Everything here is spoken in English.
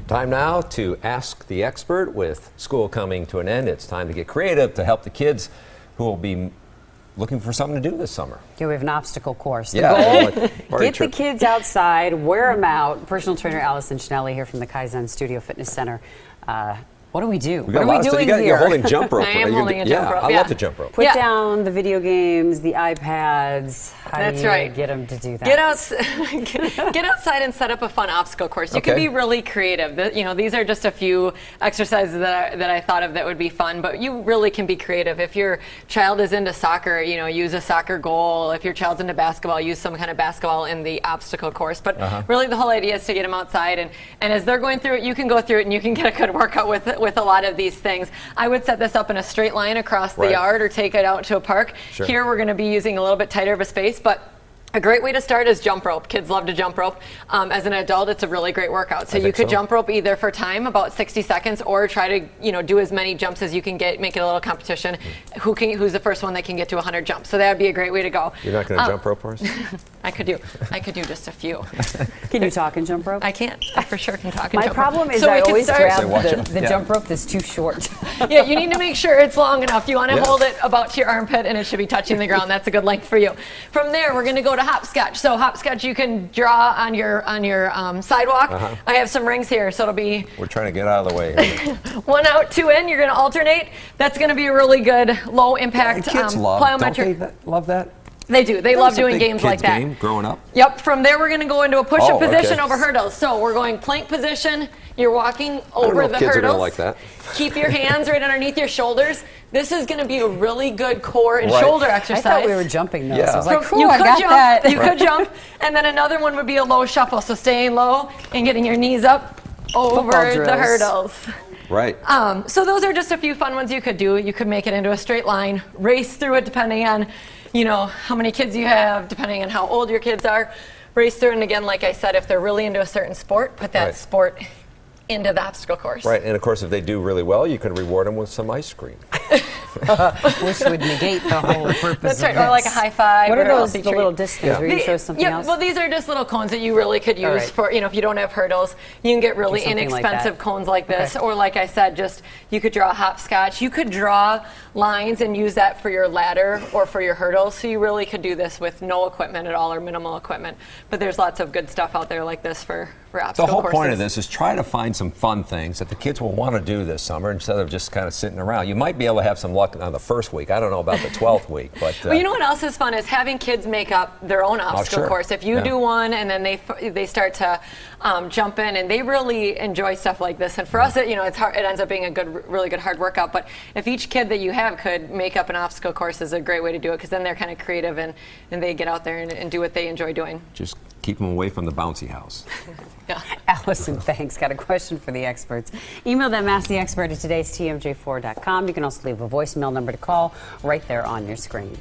Time now to ask the expert. With school coming to an end, it's time to get creative to help the kids who will be looking for something to do this summer. Yeah, we have an obstacle course. The goal, get the kids outside, wear them out. Personal trainer Allison Schnelle here from the Kaizen Studio Fitness Center. What do we do? What are we doing here? You're holding jump rope. I am holding a jump rope. I love the jump rope. Put down the video games, the iPads. How do you get them to do that? Get outside and set up a fun obstacle course. You can be really creative. These are just a few exercises that I thought of that would be fun, but you really can be creative. If your child is into soccer, use a soccer goal. If your child's into basketball, use some kind of basketball in the obstacle course. But really the whole idea is to get them outside, and as they're going through it, you can go through it and you can get a good workout with a lot of these things. I would set this up in a straight line across the yard or take it out to a park. Sure. Here we're going to be using a little bit tighter of a space, but a great way to start is jump rope. Kids love to jump rope. As an adult, it's a a really great workout. So you could jump rope either for time, about 60 seconds, or try to do as many jumps as you can get. Make it a little competition. Who's the first one that can get to 100 jumps? So that would be a great way to go. You're not going to jump rope for us? I could do just a few. Can you talk and jump rope? I can't. I for sure can talk and jump rope. My problem is so I always grab the jump rope that's too short. Yeah, you need to make sure it's long enough. You want to hold it about to your armpit, and it should be touching the ground. That's a good length for you. From there, we're going to go to hopscotch. So hopscotch, you can draw on your sidewalk. I have some rings here, so it'll be. We're trying to get out of the way here. 1 out, 2 in. You're going to alternate. That's going to be a really good low impact kids plyometric. Don't they love that? They do. They love doing games like that. Game, growing up? Yep. From there, we're going to go into a push-up position over hurdles. So we're going plank position. You're walking over the hurdles. Kids are going to like that. Keep your hands right underneath your shoulders. This is going to be a really good core and shoulder exercise. I thought we were jumping though. Yeah. So I was like, you I got that. You could jump. And then another one would be a low shuffle. So staying low and getting your knees up over the hurdles. Right. So those are just a few fun ones you could do. You could make it into a straight line, race through it depending on how many kids you have, depending on how old your kids are. Race through, and again, like I said, if they're really into a certain sport, put that sport into the obstacle course. Right, and of course, if they do really well, you can reward them with some ice cream. Which would negate the whole purpose. That's right, or like a high five. What are those the little disc things? Were you show something else? Well, these are just little cones that you really could use for, if you don't have hurdles. You can get really inexpensive cones like this, or like I said, just you could draw a hopscotch. You could draw lines and use that for your ladder or for your hurdles. So you really could do this with no equipment at all or minimal equipment. But there's lots of good stuff out there like this for obstacle courses. The whole point of this is try to find some fun things that the kids will want to do this summer instead of just kind of sitting around. You might be able to have some luck on the first week. I don't know about the 12th week, but well, you know what else is fun is having kids make up their own obstacle course. If you do one and then they start to jump in, and they really enjoy stuff like this. And for us, it's hard. It ends up being a really good hard workout. But if each kid that you have could make up an obstacle course, is a great way to do it, because then they're kind of creative and they get out there and do what they enjoy doing. Just keep them away from the bouncy house. Yeah. Allison, thanks. Got a question for the experts. Email them, asktheexpert at today'stmj4.com. You can also leave a voicemail number to call right there on your screen.